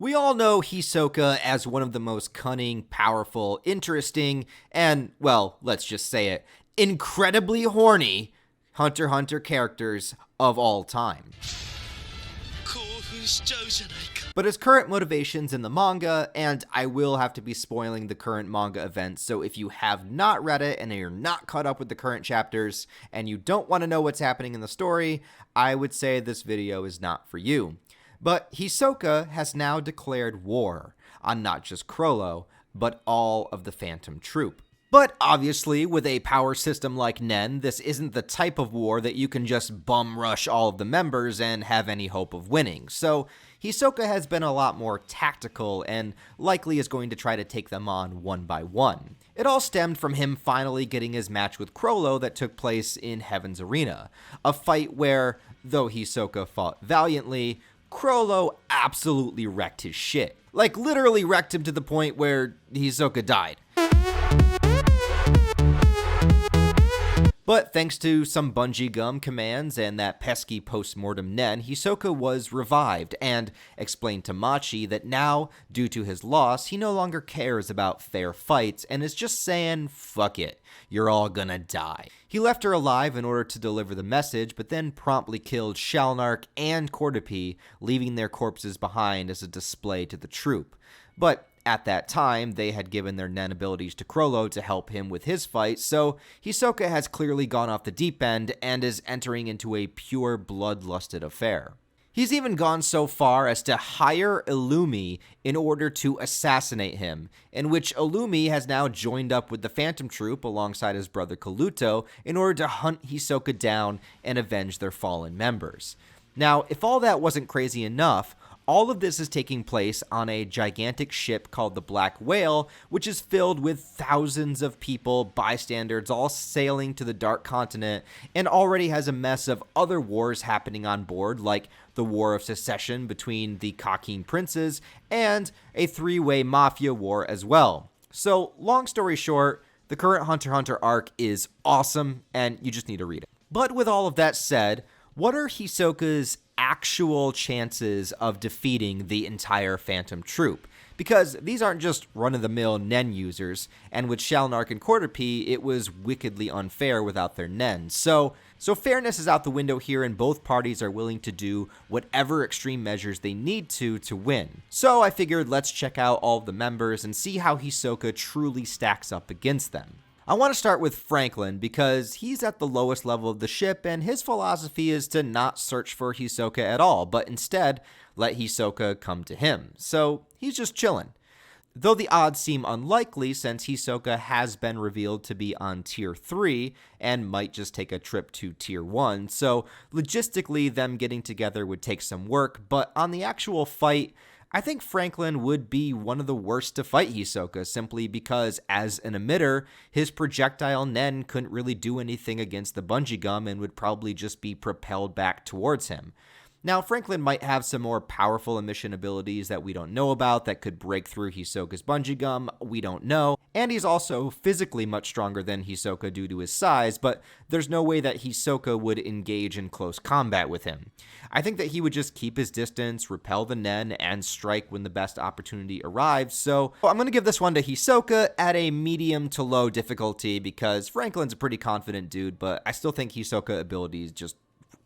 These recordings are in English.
We all know Hisoka as one of the most cunning, powerful, interesting, and, well, let's just say it, incredibly horny Hunter x Hunter characters of all time. But his current motivations in the manga, and I will have to be spoiling the current manga events, so if you have not read it and you're not caught up with the current chapters, and you don't want to know what's happening in the story, I would say this video is not for you. But Hisoka has now declared war on not just Chrollo, but all of the Phantom Troupe. But obviously, with a power system like Nen, this isn't the type of war that you can just bum rush all of the members and have any hope of winning. So Hisoka has been a lot more tactical and likely is going to try to take them on one by one. It all stemmed from him finally getting his match with Chrollo that took place in Heaven's Arena, a fight where, though Hisoka fought valiantly, Chrollo absolutely wrecked his shit. Like, literally wrecked him to the point where Hisoka died. But thanks to some bungee gum commands and that pesky post-mortem Nen, Hisoka was revived and explained to Machi that now, due to his loss, he no longer cares about fair fights and is just saying, fuck it, you're all gonna die. He left her alive in order to deliver the message, but then promptly killed Shalnark and Cordopi, leaving their corpses behind as a display to the troupe. But at that time, they had given their Nen abilities to Chrollo to help him with his fight, so Hisoka has clearly gone off the deep end and is entering into a pure bloodlusted affair. He's even gone so far as to hire Illumi in order to assassinate him, in which Illumi has now joined up with the Phantom Troupe alongside his brother Kaluto in order to hunt Hisoka down and avenge their fallen members. Now, if all that wasn't crazy enough, all of this is taking place on a gigantic ship called the Black Whale, which is filled with thousands of people, bystanders, all sailing to the Dark Continent, and already has a mess of other wars happening on board, like the War of Secession between the Kakin princes, and a three-way mafia war as well. So, long story short, the current Hunter x Hunter arc is awesome, and you just need to read it. But with all of that said, what are Hisoka's actual chances of defeating the entire Phantom Troupe? Because these aren't just run-of-the-mill Nen users, and with Shalnark and Cordopi, it was wickedly unfair without their Nen. So fairness is out the window here, and both parties are willing to do whatever extreme measures they need to win. So I figured let's check out all of the members and see how Hisoka truly stacks up against them. I want to start with Franklin because he's at the lowest level of the ship, and his philosophy is to not search for Hisoka at all, but instead let Hisoka come to him. So he's just chilling. Though the odds seem unlikely since Hisoka has been revealed to be on tier 3 and might just take a trip to tier 1, so logistically them getting together would take some work, but on the actual fight, I think Franklin would be one of the worst to fight Hisoka simply because, as an emitter, his projectile Nen couldn't really do anything against the bungee gum and would probably just be propelled back towards him. Now, Franklin might have some more powerful emission abilities that we don't know about that could break through Hisoka's bungee gum, we don't know, and he's also physically much stronger than Hisoka due to his size, but there's no way that Hisoka would engage in close combat with him. I think that he would just keep his distance, repel the Nen, and strike when the best opportunity arrives, so I'm going to give this one to Hisoka at a medium to low difficulty because Franklin's a pretty confident dude, but I still think Hisoka abilities just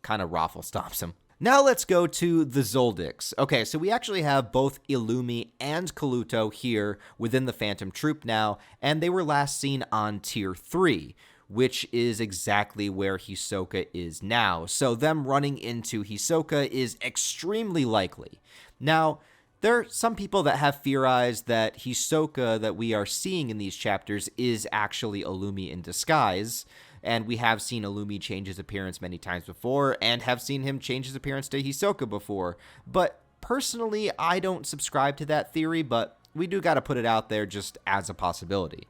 kind of raffle stomps him. Now let's go to the Zoldycks. Okay, so we actually have both Illumi and Kaluto here within the Phantom Troupe now, and they were last seen on tier 3, which is exactly where Hisoka is now. So them running into Hisoka is extremely likely. Now, there are some people that have theorized that Hisoka that we are seeing in these chapters is actually Illumi in disguise, and we have seen Illumi change his appearance many times before, and have seen him change his appearance to Hisoka before. But personally, I don't subscribe to that theory, but we do gotta put it out there just as a possibility.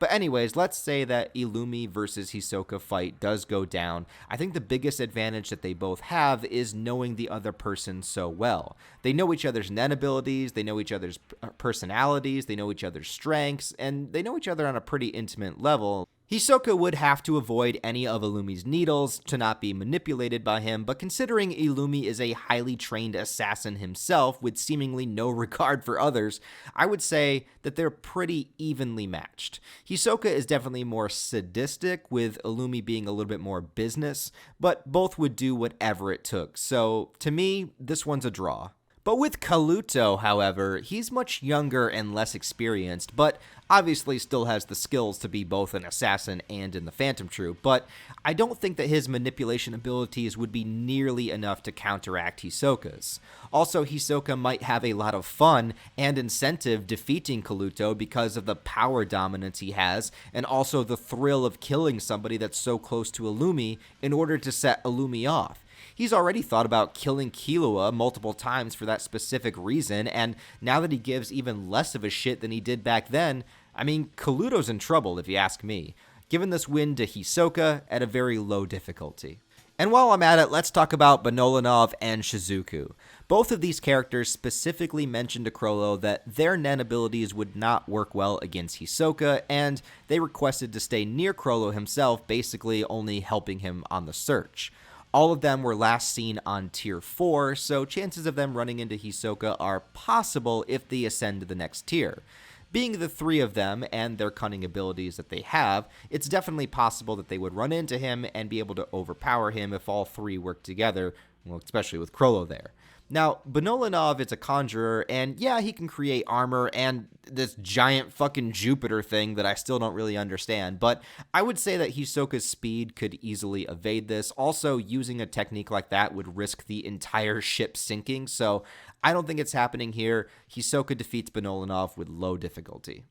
But anyways, let's say that Illumi versus Hisoka fight does go down. I think the biggest advantage that they both have is knowing the other person so well. They know each other's Nen abilities, they know each other's personalities, they know each other's strengths, and they know each other on a pretty intimate level. Hisoka would have to avoid any of Illumi's needles to not be manipulated by him, but considering Illumi is a highly trained assassin himself with seemingly no regard for others, I would say that they're pretty evenly matched. Hisoka is definitely more sadistic, with Illumi being a little bit more business, but both would do whatever it took, so to me, this one's a draw. But with Kaluto, however, he's much younger and less experienced, but obviously still has the skills to be both an assassin and in the Phantom Troupe, but I don't think that his manipulation abilities would be nearly enough to counteract Hisoka's. Also, Hisoka might have a lot of fun and incentive defeating Kaluto because of the power dominance he has, and also the thrill of killing somebody that's so close to Illumi in order to set Illumi off. He's already thought about killing Killua multiple times for that specific reason, and now that he gives even less of a shit than he did back then, I mean, Kaluto's in trouble if you ask me. Giving this win to Hisoka at a very low difficulty. And while I'm at it, let's talk about Benolanov and Shizuku. Both of these characters specifically mentioned to Chrollo that their Nen abilities would not work well against Hisoka, and they requested to stay near Chrollo himself, basically only helping him on the search. All of them were last seen on Tier 4, so chances of them running into Hisoka are possible if they ascend to the next tier. Being the three of them and their cunning abilities that they have, it's definitely possible that they would run into him and be able to overpower him if all three work together, well, especially with Chrollo there. Now, Benolanov is a conjurer, and yeah, he can create armor and this giant fucking Jupiter thing that I still don't really understand, but I would say that Hisoka's speed could easily evade this. Also, using a technique like that would risk the entire ship sinking, so I don't think it's happening here. Hisoka defeats Benolanov with low difficulty.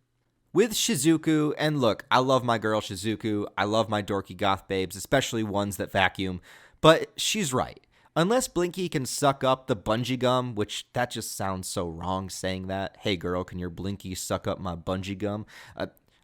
With Shizuku, and look, I love my girl Shizuku, I love my dorky goth babes, especially ones that vacuum, but she's right. Unless Blinky can suck up the bungee gum, which that just sounds so wrong saying that. Hey girl, can your Blinky suck up my bungee gum?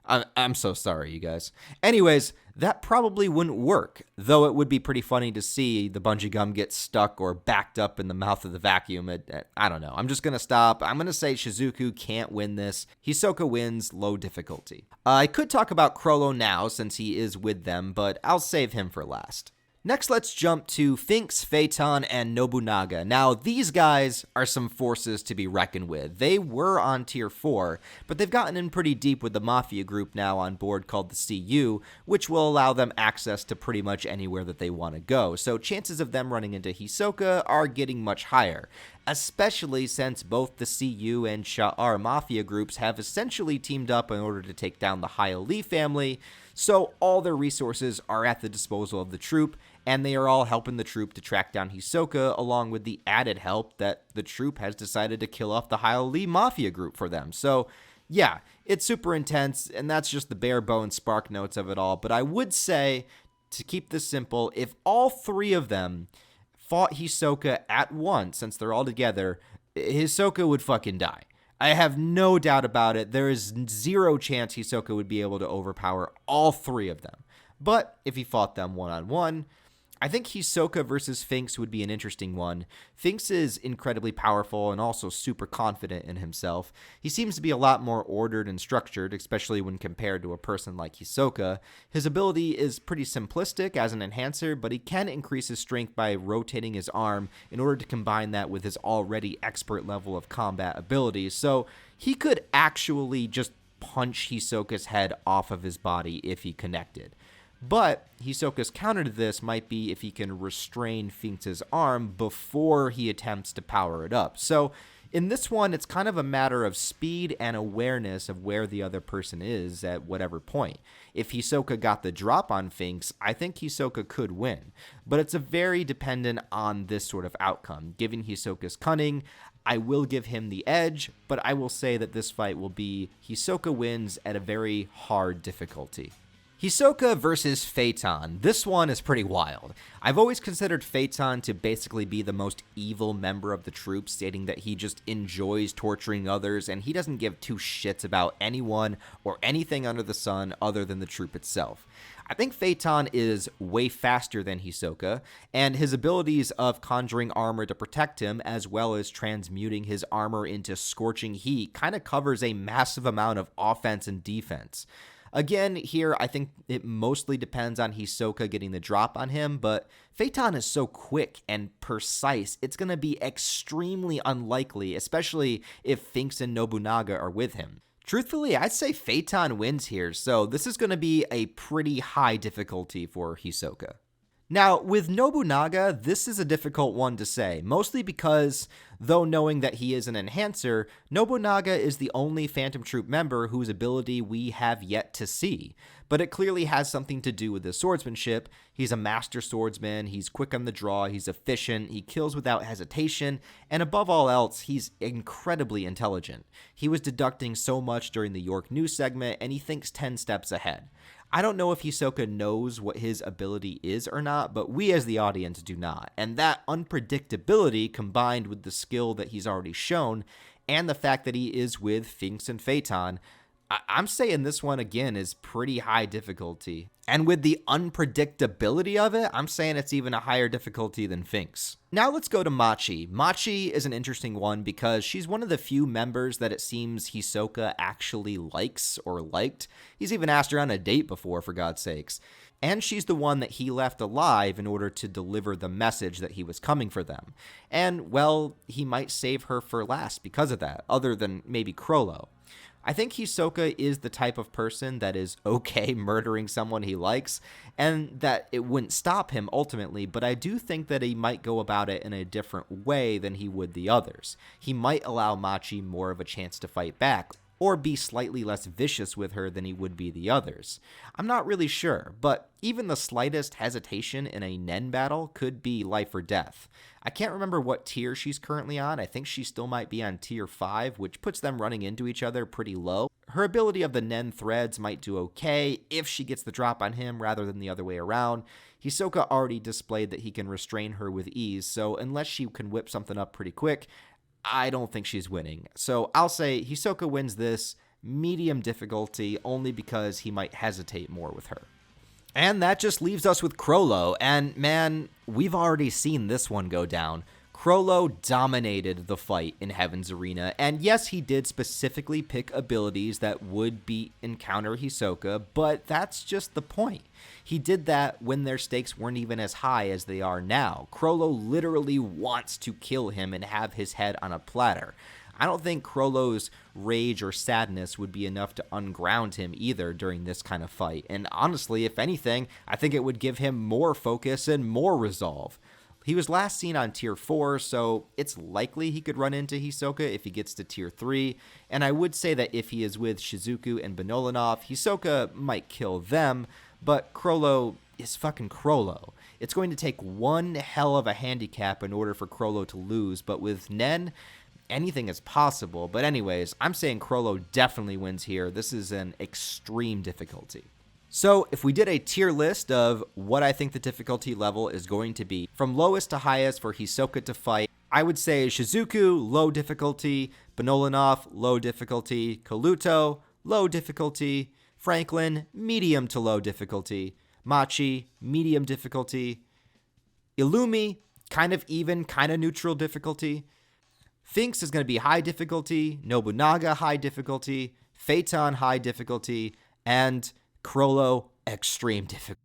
I'm so sorry, you guys. Anyways, that probably wouldn't work, though it would be pretty funny to see the bungee gum get stuck or backed up in the mouth of the vacuum. I don't know. I'm just going to stop. I'm going to say Shizuku can't win this. Hisoka wins low difficulty. I could talk about Chrollo now since he is with them, but I'll save him for last. Next, let's jump to Finks, Phaeton, and Nobunaga. Now, these guys are some forces to be reckoned with. They were on Tier 4, but they've gotten in pretty deep with the Mafia group now on board called the CU, which will allow them access to pretty much anywhere that they want to go. So chances of them running into Hisoka are getting much higher, especially since both the CU and Sha'ar Mafia groups have essentially teamed up in order to take down the Hylia family, so all their resources are at the disposal of the Troupe, and they are all helping the Troupe to track down Hisoka, along with the added help that the Troupe has decided to kill off the Hylia Mafia group for them. So yeah, it's super intense, and that's just the bare bones spark notes of it all, but I would say, to keep this simple, if all three of them fought Hisoka at once, since they're all together, Hisoka would fucking die. I have no doubt about it. There is zero chance Hisoka would be able to overpower all three of them. But if he fought them one-on-one, I think Hisoka versus Finks would be an interesting one. Finks is incredibly powerful and also super confident in himself. He seems to be a lot more ordered and structured, especially when compared to a person like Hisoka. His ability is pretty simplistic as an enhancer, but he can increase his strength by rotating his arm in order to combine that with his already expert level of combat abilities. So he could actually just punch Hisoka's head off of his body if he connected. But Hisoka's counter to this might be if he can restrain Finks' arm before he attempts to power it up. So in this one, it's kind of a matter of speed and awareness of where the other person is at whatever point. If Hisoka got the drop on Finks, I think Hisoka could win. But it's a very dependent on this sort of outcome. Given Hisoka's cunning, I will give him the edge, but I will say that this fight will be Hisoka wins at a very hard difficulty. Hisoka versus Phaeton. This one is pretty wild. I've always considered Phaeton to basically be the most evil member of the Troupe, stating that he just enjoys torturing others and he doesn't give two shits about anyone or anything under the sun other than the Troupe itself. I think Phaeton is way faster than Hisoka, and his abilities of conjuring armor to protect him, as well as transmuting his armor into scorching heat, kind of covers a massive amount of offense and defense. Again, here, I think it mostly depends on Hisoka getting the drop on him, but Phaeton is so quick and precise, it's going to be extremely unlikely, especially if Finks and Nobunaga are with him. Truthfully, I'd say Phaeton wins here, so this is going to be a pretty high difficulty for Hisoka. Now, with Nobunaga, this is a difficult one to say, mostly because, though knowing that he is an enhancer, Nobunaga is the only Phantom Troupe member whose ability we have yet to see. But it clearly has something to do with his swordsmanship. He's a master swordsman, he's quick on the draw, he's efficient, he kills without hesitation, and above all else, he's incredibly intelligent. He was deducting so much during the York News segment, and he thinks 10 steps ahead. I don't know if Hisoka knows what his ability is or not, but we as the audience do not. And that unpredictability, combined with the skill that he's already shown, and the fact that he is with Finks and Phaeton, I'm saying this one again is pretty high difficulty. And with the unpredictability of it, I'm saying it's even a higher difficulty than Finks. Now let's go to Machi. Machi is an interesting one because she's one of the few members that it seems Hisoka actually likes or liked. He's even asked her on a date before, for God's sakes. And she's the one that he left alive in order to deliver the message that he was coming for them. And, well, he might save her for last because of that, other than maybe Crollo. I think Hisoka is the type of person that is okay murdering someone he likes, and that it wouldn't stop him ultimately, but I do think that he might go about it in a different way than he would the others. He might allow Machi more of a chance to fight back, or be slightly less vicious with her than he would be the others. I'm not really sure, but even the slightest hesitation in a Nen battle could be life or death. I can't remember what tier she's currently on. I think she still might be on tier 5, which puts them running into each other pretty low. Her ability of the Nen threads might do okay if she gets the drop on him rather than the other way around. Hisoka already displayed that he can restrain her with ease, so unless she can whip something up pretty quick, I don't think she's winning. So I'll say Hisoka wins this medium difficulty only because he might hesitate more with her. And that just leaves us with Crollo, and man, we've already seen this one go down. Crollo dominated the fight in Heaven's Arena, and yes, he did specifically pick abilities that would encounter Hisoka, but that's just the point. He did that when their stakes weren't even as high as they are now. Crollo literally wants to kill him and have his head on a platter. I don't think Crollo's rage or sadness would be enough to unground him either during this kind of fight, and honestly, if anything, I think it would give him more focus and more resolve. He was last seen on tier 4, so it's likely he could run into Hisoka if he gets to tier 3, and I would say that if he is with Shizuku and Benolanov, Hisoka might kill them, but Crollo is fucking Crollo. It's going to take one hell of a handicap in order for Crollo to lose, but with Nen, anything is possible. But anyways, I'm saying Crollo definitely wins here. This is an extreme difficulty. So if we did a tier list of what I think the difficulty level is going to be, from lowest to highest for Hisoka to fight, I would say Shizuku, low difficulty, Benolanov, low difficulty, Kaluto, low difficulty, Franklin, medium to low difficulty, Machi, medium difficulty, Illumi, kind of even, kind of neutral difficulty, Finks is going to be high difficulty, Nobunaga high difficulty, Phaeton high difficulty, and Crollo extreme difficulty.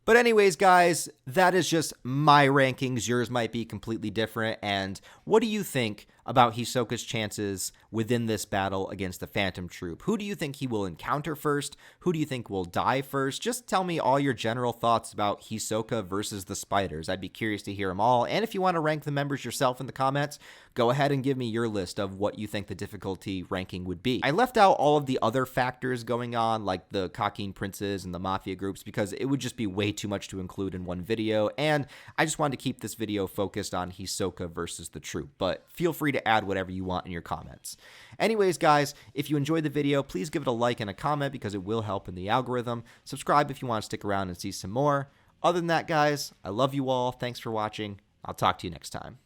But anyways, guys, that is just my rankings. Yours might be completely different. And what do you think about Hisoka's chances within this battle against the Phantom Troupe? Who do you think he will encounter first? Who do you think will die first? Just tell me all your general thoughts about Hisoka versus the Spiders. I'd be curious to hear them all. And if you want to rank the members yourself in the comments, go ahead and give me your list of what you think the difficulty ranking would be. I left out all of the other factors going on, like the Kakin Princes and the Mafia groups, because it would just be way too much to include in one video, and I just wanted to keep this video focused on Hisoka versus the Troupe, but feel free to add whatever you want in your comments. Anyways, guys, if you enjoyed the video, please give it a like and a comment because it will help in the algorithm. Subscribe if you want to stick around and see some more. Other than that, guys, I love you all. Thanks for watching. I'll talk to you next time.